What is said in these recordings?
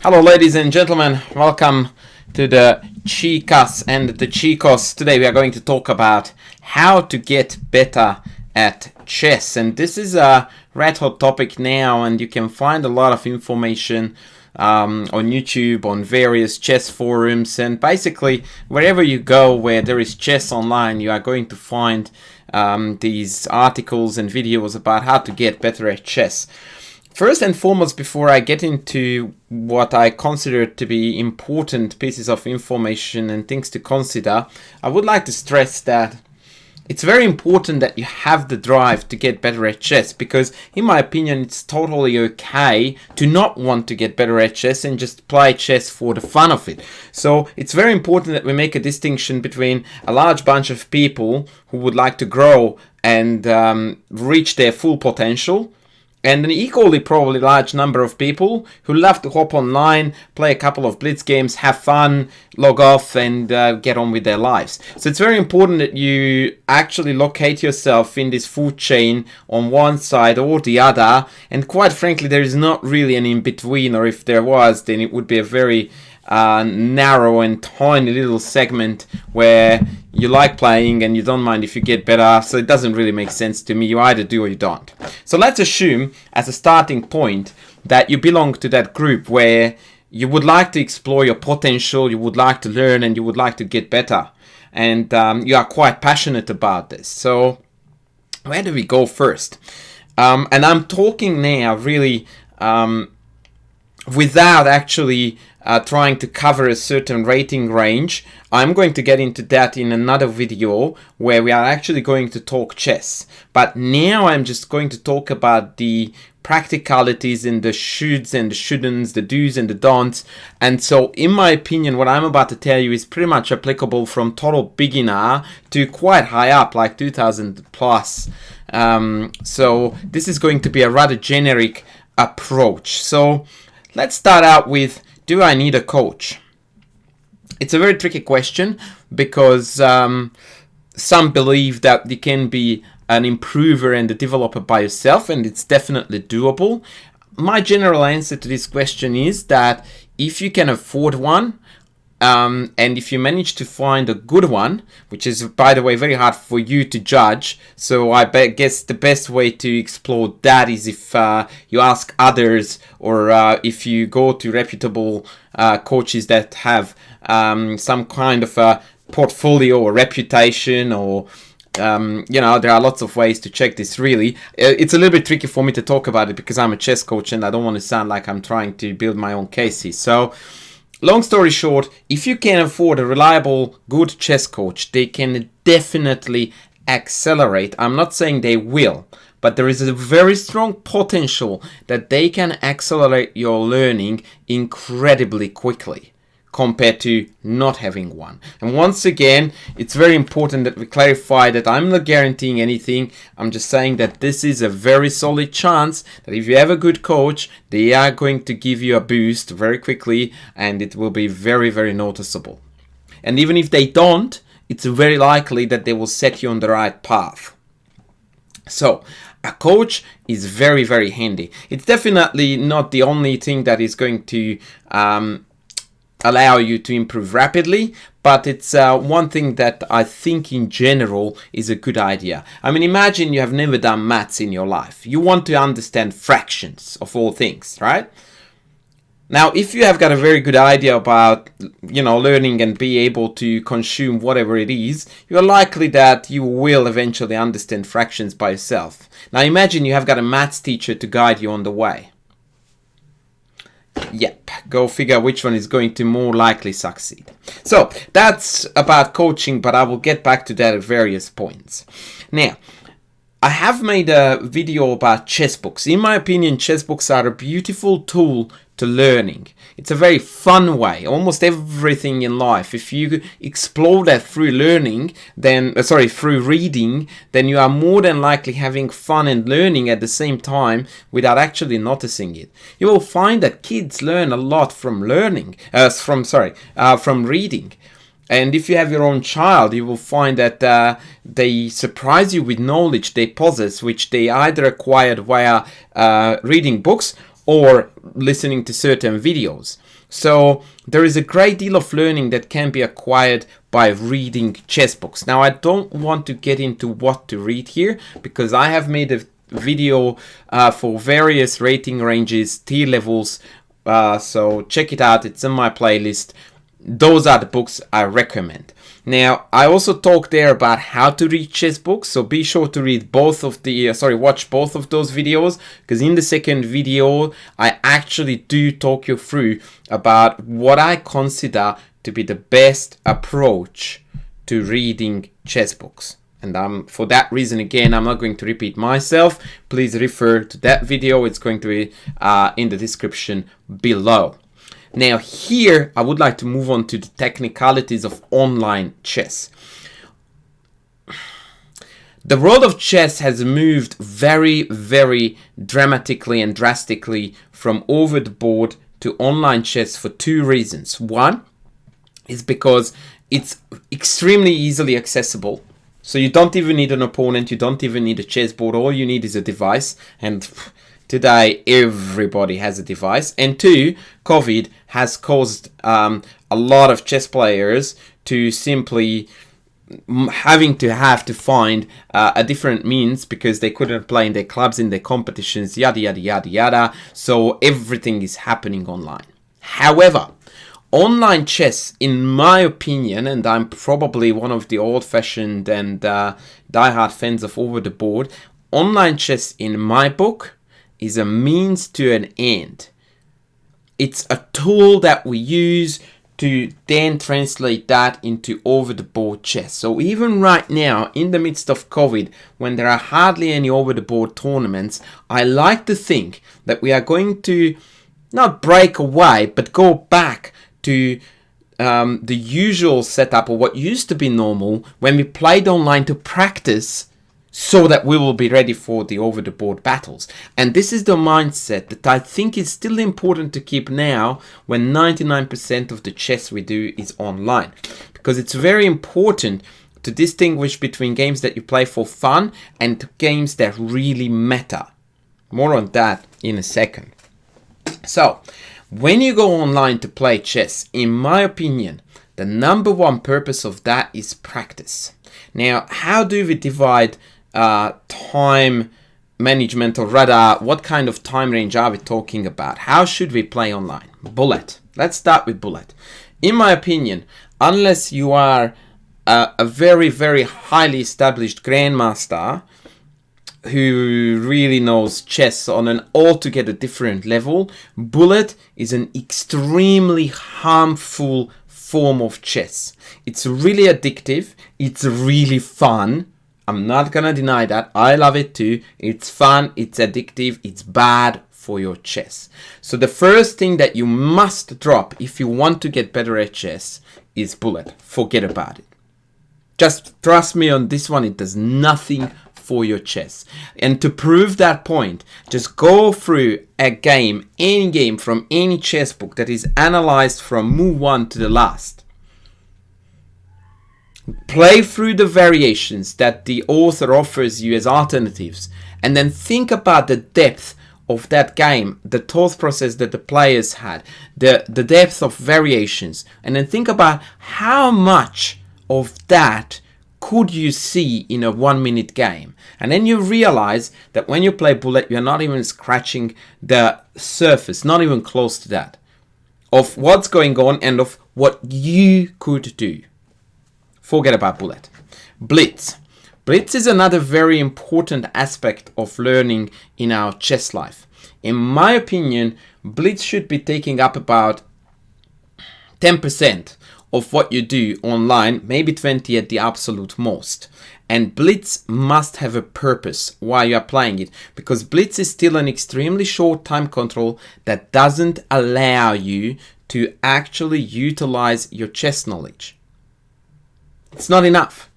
Hello ladies and gentlemen, welcome to the Chicas and the Chicos. Today we are going to talk about how to get better at chess, and this is a red hot topic now, and you can find a lot of information on YouTube, on various chess forums, and basically wherever you go where there is chess online, you are going to find these articles and videos about how to get better at chess. First and foremost, before I get into what I consider to be important pieces of information and things to consider, I would like to stress that it's very important that you have the drive to get better at chess, because in my opinion it's totally okay to not want to get better at chess and just play chess for the fun of it. So it's very important that we make a distinction between a large bunch of people who would like to grow and reach their full potential, and an equally probably large number of people who love to hop online, play a couple of blitz games, have fun, log off, and get on with their lives. So it's very important that you actually locate yourself in this food chain on one side or the other, and quite frankly there is not really an in-between, or if there was, then it would be a very narrow and tiny little segment where you like playing and you don't mind if you get better. So it doesn't really make sense to me. You either do or you don't. So let's assume as a starting point that you belong to that group where you would like to explore your potential, you would like to learn, and you would like to get better, and you are quite passionate about this. So where do we go first? And I'm talking now really without actually trying to cover a certain rating range. I'm going to get into that in another video where we are actually going to talk chess. But now I'm just going to talk about the practicalities and the shoulds and the shouldn'ts, the do's and the don'ts. And so in my opinion, what I'm about to tell you is pretty much applicable from total beginner to quite high up, like 2000 plus. So this is going to be a rather generic approach. So let's start out with, do I need a coach? It's a very tricky question, because some believe that you can be an improver and a developer by yourself, and it's definitely doable. My general answer to this question is that if you can afford one, and if you manage to find a good one, which is, by the way, very hard for you to judge, so I guess the best way to explore that is if you ask others, or if you go to reputable coaches that have some kind of a portfolio or reputation, or there are lots of ways to check this really. It's a little bit tricky for me to talk about it because I'm a chess coach and I don't want to sound like I'm trying to build my own cases. So long story short, if you can afford a reliable, good chess coach, they can definitely accelerate. I'm not saying they will, but there is a very strong potential that they can accelerate your learning incredibly quickly compared to not having one. And once again, it's very important that we clarify that I'm not guaranteeing anything. I'm just saying that this is a very solid chance that if you have a good coach, they are going to give you a boost very quickly, and it will be very, very noticeable. And even if they don't, it's very likely that they will set you on the right path. So a coach is very, very handy. It's definitely not the only thing that is going to allow you to improve rapidly, but it's one thing that I think in general is a good idea. I mean, imagine you have never done maths in your life. You want to understand fractions of all things, right? Now, if you have got a very good idea about, learning and be able to consume whatever it is, you're likely that you will eventually understand fractions by yourself. Now, imagine you have got a maths teacher to guide you on the way. Yep, go figure which one is going to more likely succeed. So that's about coaching, but I will get back to that at various points. Now, I have made a video about chess books. In my opinion, chess books are a beautiful tool to learning. It's a very fun way. Almost everything in life, if you explore that through learning, through reading, then you are more than likely having fun and learning at the same time without actually noticing it. You will find that kids learn a lot from reading. And if you have your own child, you will find that they surprise you with knowledge they possess, which they either acquired via reading books or listening to certain videos. So there is a great deal of learning that can be acquired by reading chess books. Now, I don't want to get into what to read here because I have made a video for various rating ranges, tier levels, so check it out. It's in my playlist. Those are the books I recommend. Now, I also talked there about how to read chess books, so be sure to read both of the, watch both of those videos, because in the second video, I actually do talk you through about what I consider to be the best approach to reading chess books. And for that reason, again, I'm not going to repeat myself. Please refer to that video. It's going to be in the description below. Now here, I would like to move on to the technicalities of online chess. The world of chess has moved very, very dramatically and drastically from over the board to online chess for two reasons. One is because it's extremely easily accessible. So you don't even need an opponent, you don't even need a chessboard, all you need is a device, and today everybody has a device. And two, COVID has caused a lot of chess players to simply have to find a different means because they couldn't play in their clubs, in their competitions, yada yada yada yada. So everything is happening online. However, online chess, in my opinion, and I'm probably one of the old-fashioned and die-hard fans of over the board, online chess, in my book, is a means to an end. It's a tool that we use to then translate that into over-the-board chess. So even right now, in the midst of COVID, when there are hardly any over-the-board tournaments, I like to think that we are going to not break away, but go back to the usual setup, or what used to be normal, when we played online to practice so that we will be ready for the over-the-board battles. And this is the mindset that I think is still important to keep now when 99% of the chess we do is online. Because it's very important to distinguish between games that you play for fun and games that really matter. More on that in a second. So, when you go online to play chess, in my opinion, the number one purpose of that is practice. Now, how do we divide time management, or rather, what kind of time range are we talking about? How should we play online? Bullet. Let's start with bullet. In my opinion, unless you are a very, very highly established grandmaster who really knows chess on an altogether different level, bullet is an extremely harmful form of chess. It's really addictive. It's really fun. I'm not gonna deny that. I love it too. It's fun, it's addictive, it's bad for your chess. So the first thing that you must drop if you want to get better at chess is bullet. Forget about it. Just trust me on this one, it does nothing for your chess. And to prove that point, just go through a game, any game from any chess book that is analyzed from move 1 to the last. Play through the variations that the author offers you as alternatives, and then think about the depth of that game, the thought process that the players had, the depth of variations, and then think about how much of that could you see in a 1 minute game. And then you realize that when you play bullet, you're not even scratching the surface, not even close to that, of what's going on and of what you could do. Forget about bullet. Blitz. Blitz is another very important aspect of learning in our chess life. In my opinion, blitz should be taking up about 10% of what you do online, maybe 20 at the absolute most. And blitz must have a purpose while you are playing it, because blitz is still an extremely short time control that doesn't allow you to actually utilize your chess knowledge. It's not enough.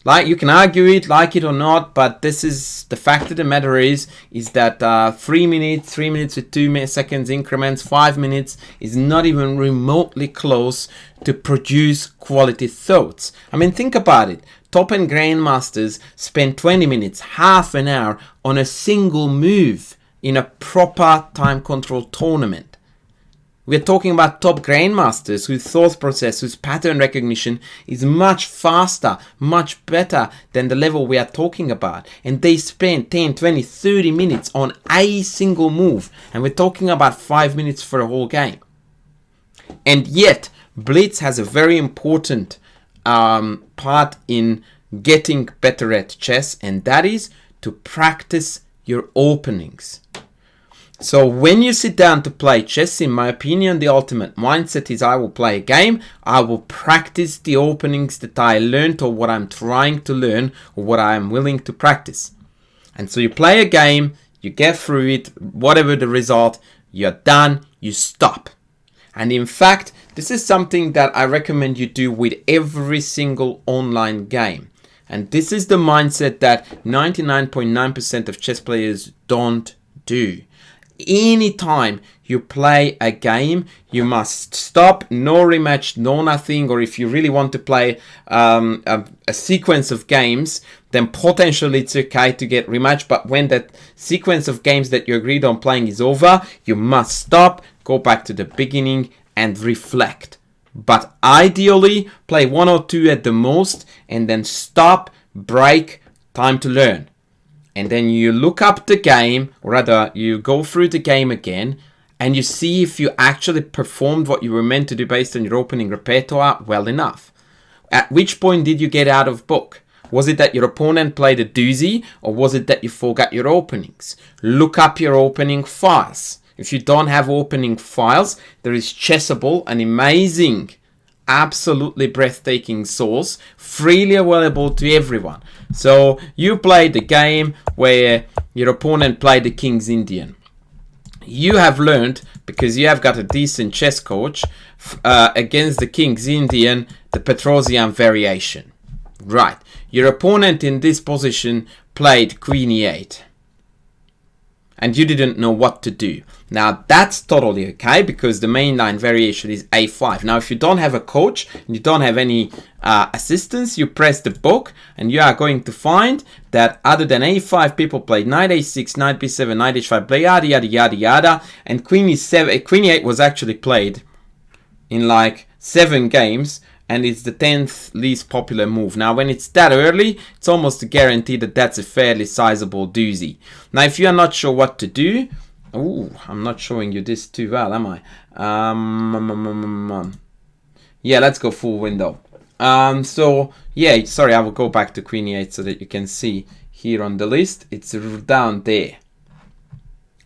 Like, you can argue it, like it or not, but this is the fact of the matter is that 3 minutes with 2 seconds increments, 5 minutes is not even remotely close to produce quality thoughts. I mean, think about it. Top-end grandmasters spend 20 minutes, half an hour on a single move in a proper time control tournament. We're talking about top grandmasters whose thought process, whose pattern recognition is much faster, much better than the level we are talking about. And they spend 10, 20, 30 minutes on a single move. And we're talking about 5 minutes for a whole game. And yet, Blitz has a very important part in getting better at chess, and that is to practice your openings. So when you sit down to play chess, in my opinion, the ultimate mindset is I will play a game, I will practice the openings that I learned or what I'm trying to learn or what I am willing to practice. And so you play a game, you get through it, whatever the result, you're done, you stop. And in fact, this is something that I recommend you do with every single online game. And this is the mindset that 99.9% of chess players don't do. Anytime you play a game, you must stop, no rematch, no nothing. Or if you really want to play a sequence of games, then potentially it's okay to get rematch. But when that sequence of games that you agreed on playing is over, you must stop, go back to the beginning and reflect. But ideally, play 1 or 2 at the most and then stop, break, time to learn. And then you look up the game, or rather you go through the game again, and you see if you actually performed what you were meant to do based on your opening repertoire well enough. At which point did you get out of book? Was it that your opponent played a doozy, or was it that you forgot your openings? Look up your opening files. If you don't have opening files, there is Chessable, an amazing, absolutely breathtaking source, freely available to everyone. So you played the game where your opponent played the King's Indian. You have learned, because you have got a decent chess coach, against the King's Indian, the Petrosian variation. Right. Your opponent in this position played Queen E8. And you didn't know what to do. Now that's totally okay, because the mainline variation is A5. Now if you don't have a coach and you don't have any assistance, you press the book and you are going to find that other than A5, people played Knight A6, Knight B7, Knight H5, play yada yada yada yada, and Queen E8 was actually played in like 7 games. And it's the 10th least popular move. Now, when it's that early, it's almost a guarantee that that's a fairly sizable doozy. Now, if you're not sure what to do... Ooh, I'm not showing you this too well, am I? Yeah, let's go full window. So, yeah, sorry, I will go back to Queen E8 so that you can see here on the list. It's down there.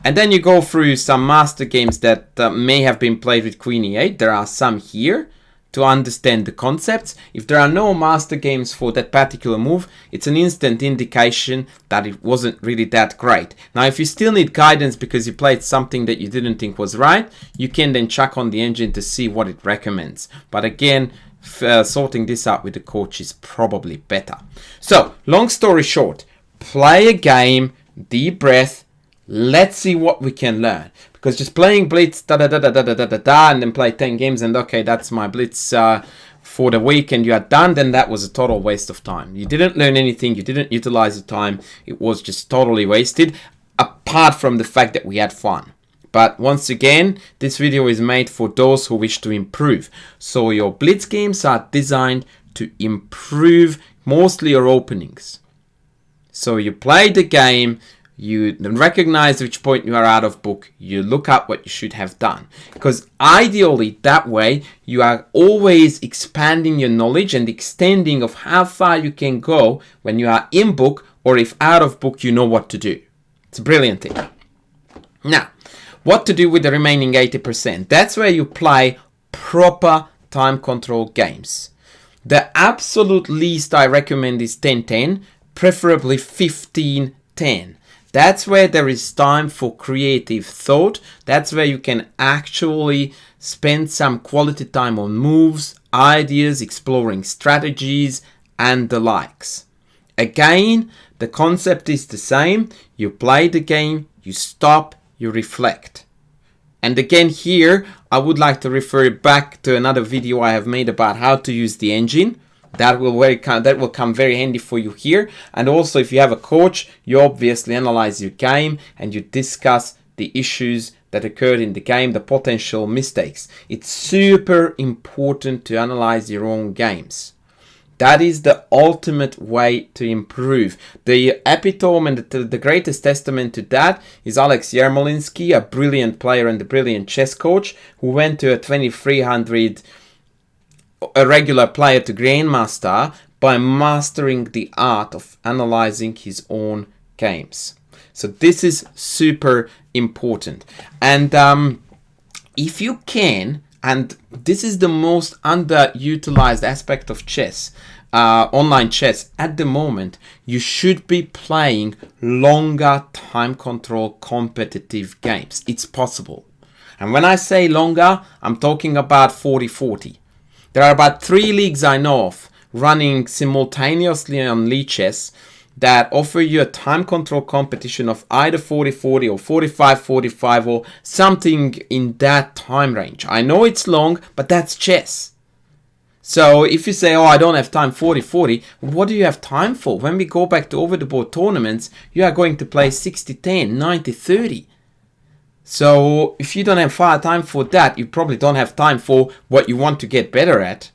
And then you go through some master games that may have been played with Queen E8. There are some here to understand the concepts. If there are no master games for that particular move, it's an instant indication that it wasn't really that great. Now, if you still need guidance because you played something that you didn't think was right, you can then check on the engine to see what it recommends. But again, sorting this out with the coach is probably better. So, long story short, play a game, deep breath, let's see what we can learn. Because just playing Blitz, and then play 10 games and okay, that's my Blitz for the week and you are done, then that was a total waste of time. You didn't learn anything, you didn't utilize the time, it was just totally wasted, apart from the fact that we had fun. But once again, this video is made for those who wish to improve. So your Blitz games are designed to improve mostly your openings. So you play the game, you recognize which point you are out of book, you look up what you should have done. Because ideally that way you are always expanding your knowledge and extending of how far you can go when you are in book, or if out of book you know what to do. It's a brilliant thing. Now, what to do with the remaining 80%? That's where you play proper time control games. The absolute least I recommend is 10-10, preferably 15-10. That's where there is time for creative thought. That's where you can actually spend some quality time on moves, ideas, exploring strategies, and the likes. Again, the concept is the same. You play the game, you stop, you reflect. And again here, I would like to refer back to another video I have made about how to use the engine. That will come very handy for you here. And also, if you have a coach, you obviously analyze your game and you discuss the issues that occurred in the game, the potential mistakes. It's super important to analyze your own games. That is the ultimate way to improve. The epitome and the greatest testament to that is Alex Yermolinsky, a brilliant player and a brilliant chess coach who went to a 2300 a regular player to grandmaster by mastering the art of analyzing his own games. So this is super important. And if you can, and this is the most underutilized aspect of chess, online chess at the moment, you should be playing longer time control competitive games. It's possible. And when I say longer, I'm talking about 40-40. There are about 3 leagues I know of running simultaneously on Lichess that offer you a time control competition of either 40-40 or 45-45 or something in that time range. I know it's long, but that's chess. So if you say, oh, I don't have time 40-40, what do you have time for? When we go back to over-the-board tournaments, you are going to play 60-10, 90-30. So if you don't have time for that, you probably don't have time for what you want to get better at.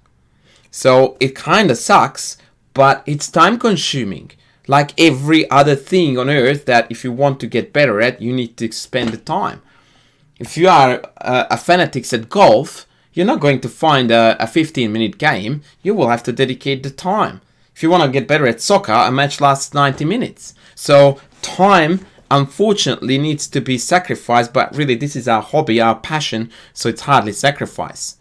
So it kind of sucks, but it's time consuming. Like every other thing on earth that if you want to get better at, you need to spend the time. If you are a fanatic at golf, you're not going to find a 15-minute game. You will have to dedicate the time. If you want to get better at soccer, a match lasts 90 minutes. So time, unfortunately, needs to be sacrificed, but really this is our hobby, our passion, so it's hardly sacrifice.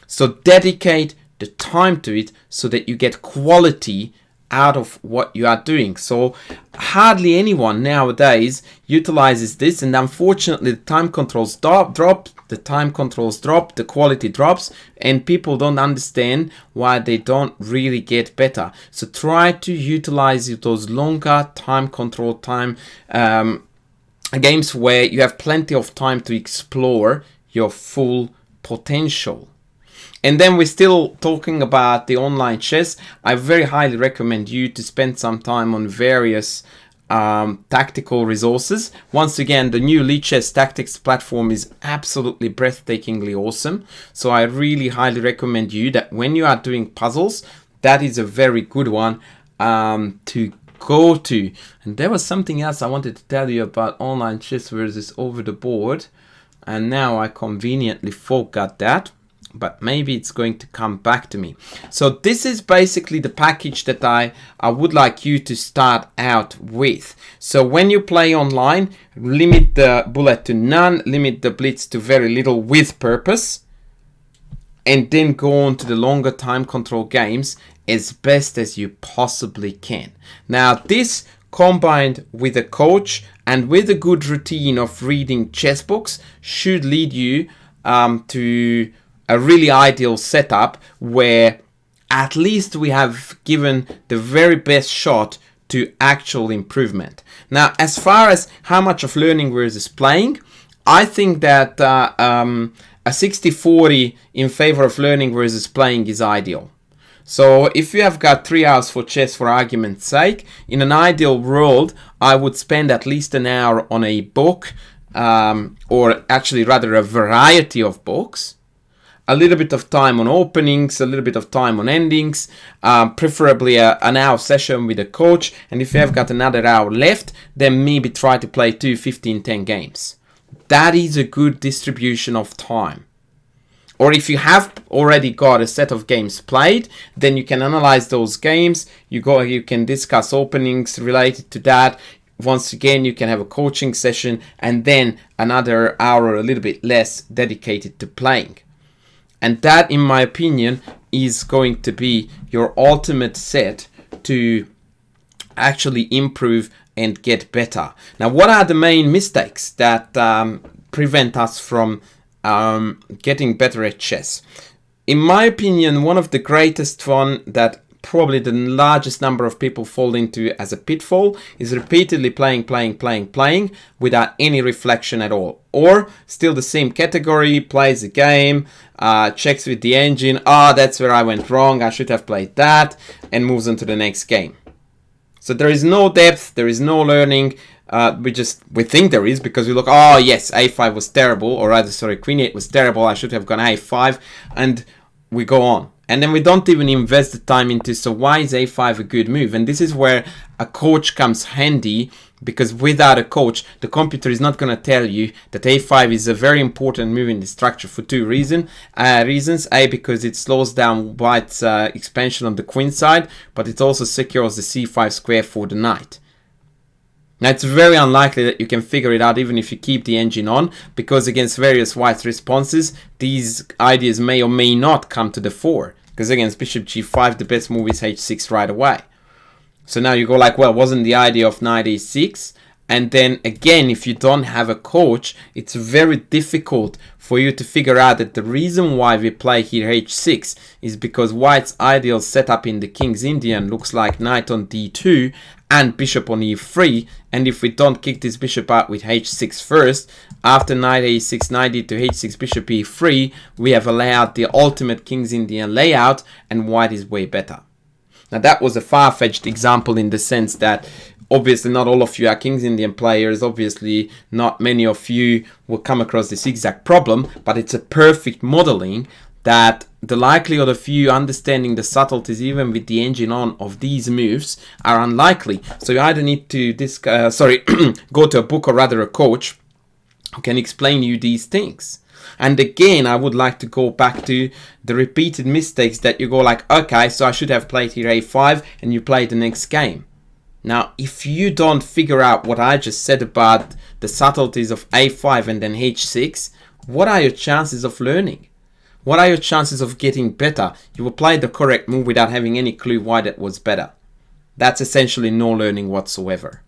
So dedicate the time to it so that you get quality out of what you are doing. So hardly anyone nowadays utilizes this, and unfortunately the time controls drop, the quality drops, and people don't understand why they don't really get better. So try to utilize those longer time control games where you have plenty of time to explore your full potential. And then we're still talking about the online chess. I very highly recommend you to spend some time on various tactical resources. Once again, the new Lichess tactics platform is absolutely breathtakingly awesome. So I really highly recommend you that when you are doing puzzles, that is a very good one to go to. And there was something else I wanted to tell you about online chess versus over the board, and now I conveniently forgot that, but maybe it's going to come back to me. So this is basically the package that I would like you to start out with. So when you play online, limit the bullet to none, limit the blitz to very little with purpose, and then go on to the longer time control games as best as you possibly can. Now this, combined with a coach and with a good routine of reading chess books, should lead you to a really ideal setup where at least we have given the very best shot to actual improvement. Now, as far as how much of learning versus playing, I think that a 60-40 in favor of learning versus playing is ideal. So if you have got 3 hours for chess, for argument's sake, in an ideal world, I would spend at least an hour on a book, or actually rather a variety of books, a little bit of time on openings, a little bit of time on endings, preferably an hour session with a coach, and if you have got another hour left, then maybe try to play 2 15-10 games. That is a good distribution of time. Or if you have already got a set of games played, then you can analyze those games. You can discuss openings related to that. Once again, you can have a coaching session and then another hour or a little bit less dedicated to playing. And that, in my opinion, is going to be your ultimate set to actually improve and get better. Now, what are the main mistakes that prevent us from getting better at chess? In my opinion, one of the greatest one that probably the largest number of people fall into as a pitfall, is repeatedly playing without any reflection at all. Or still the same category, plays a game, checks with the engine, that's where I went wrong, I should have played that, and moves on to the next game. So there is no depth, there is no learning. We think there is, because we look, yes, a5 was terrible, or rather, sorry, queen 8 was terrible, I should have gone a5, and we go on. And then we don't even invest the time into, so why is a5 a good move? And this is where a coach comes handy, because without a coach, the computer is not going to tell you that a5 is a very important move in the structure for two reasons. A, because it slows down white's expansion on the queen side, but it also secures the c5 square for the knight. Now, it's very unlikely that you can figure it out even if you keep the engine on, because against various white responses, these ideas may or may not come to the fore. Because against bishop g5, the best move is h6 right away. So now you go like, well, wasn't the idea of knight a6? And then again, if you don't have a coach, it's very difficult for you to figure out that the reason why we play here h6 is because white's ideal setup in the King's Indian looks like knight on d2 and bishop on e3. And if we don't kick this bishop out with h6 first, after knight a6, knight d2, h6, bishop e3, we have allowed the ultimate King's Indian layout, and white is way better. Now that was a far-fetched example in the sense that obviously not all of you are King's Indian players, obviously not many of you will come across this exact problem, but it's a perfect modeling that the likelihood of you understanding the subtleties even with the engine on of these moves are unlikely. So you either need to go to a book, or rather a coach who can explain you these things. And again, I would like to go back to the repeated mistakes that you go like, okay, so I should have played here a5, and you play the next game. Now, if you don't figure out what I just said about the subtleties of a5 and then h6, what are your chances of learning? What are your chances of getting better? You applied the correct move without having any clue why that was better. That's essentially no learning whatsoever.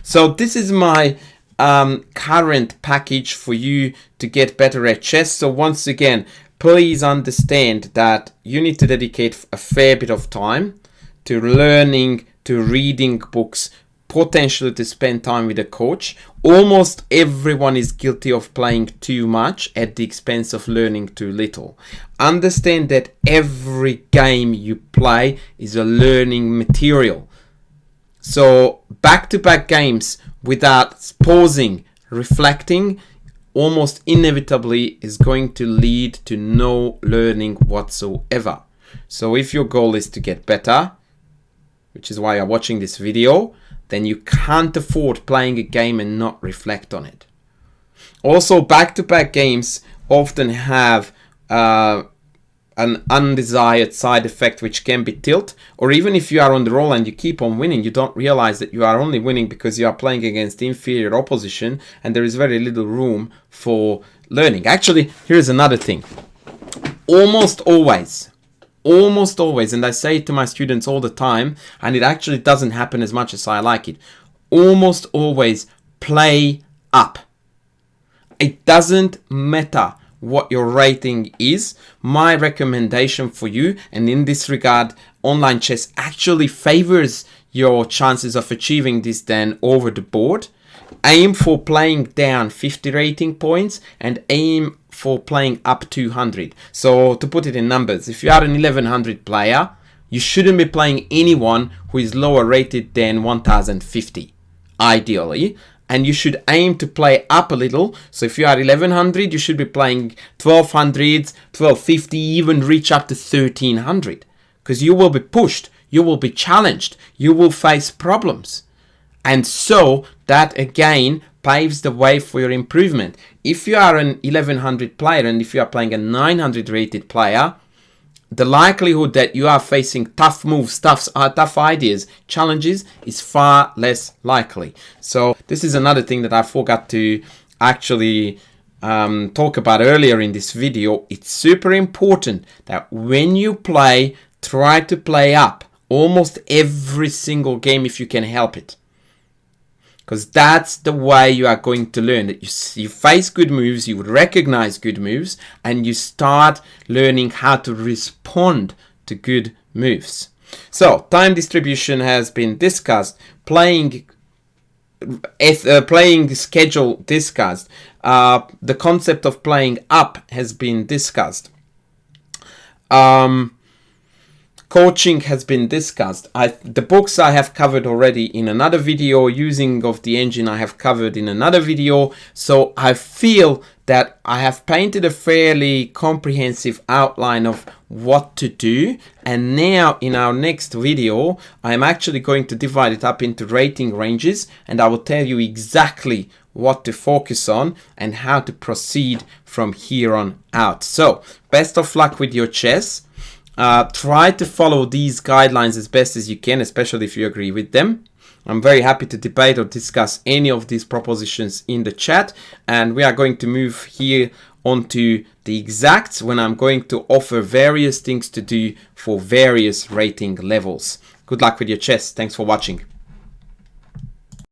So this is my current package for you to get better at chess. So once again, please understand that you need to dedicate a fair bit of time to learning, to reading books, potentially to spend time with a coach. Almost everyone is guilty of playing too much at the expense of learning too little. Understand that every game you play is a learning material. So back-to-back games without pausing, reflecting, almost inevitably is going to lead to no learning whatsoever. So if your goal is to get better, which is why you're watching this video, then you can't afford playing a game and not reflect on it. Also, back-to-back games often have an undesired side effect, which can be tilt, or even if you are on the roll and you keep on winning, you don't realize that you are only winning because you are playing against inferior opposition and there is very little room for learning. Actually, here's another thing. Almost always, and I say it to my students all the time, and it actually doesn't happen as much as I like it, almost always play up. It doesn't matter what your rating is. My recommendation for you, and in this regard, online chess actually favors your chances of achieving this than over the board. Aim for playing down 50 rating points and aim for playing up 200. So to put it in numbers, if you are an 1100 player, you shouldn't be playing anyone who is lower rated than 1050, ideally. And you should aim to play up a little. So if you are 1100, you should be playing 1200, 1250, even reach up to 1300. Because you will be pushed, you will be challenged, you will face problems. And so that again paves the way for your improvement. If you are an 1100 player and if you are playing a 900 rated player, the likelihood that you are facing tough moves, tough ideas, challenges is far less likely. So this is another thing that I forgot to actually talk about earlier in this video. It's super important that when you play, try to play up almost every single game if you can help it. Because that's the way you are going to learn. That you face good moves, you recognize good moves, and you start learning how to respond to good moves. So time distribution has been discussed, playing schedule discussed, the concept of playing up has been discussed, coaching has been discussed. The books I have covered already in another video, using of the engine I have covered in another video. So I feel that I have painted a fairly comprehensive outline of what to do, and now in our next video I'm actually going to divide it up into rating ranges, and I will tell you exactly what to focus on and how to proceed from here on out. So best of luck with your chess. Try to follow these guidelines as best as you can, especially if you agree with them. I'm very happy to debate or discuss any of these propositions in the chat, and we are going to move here onto the exacts when I'm going to offer various things to do for various rating levels. Good luck with your chess. Thanks for watching.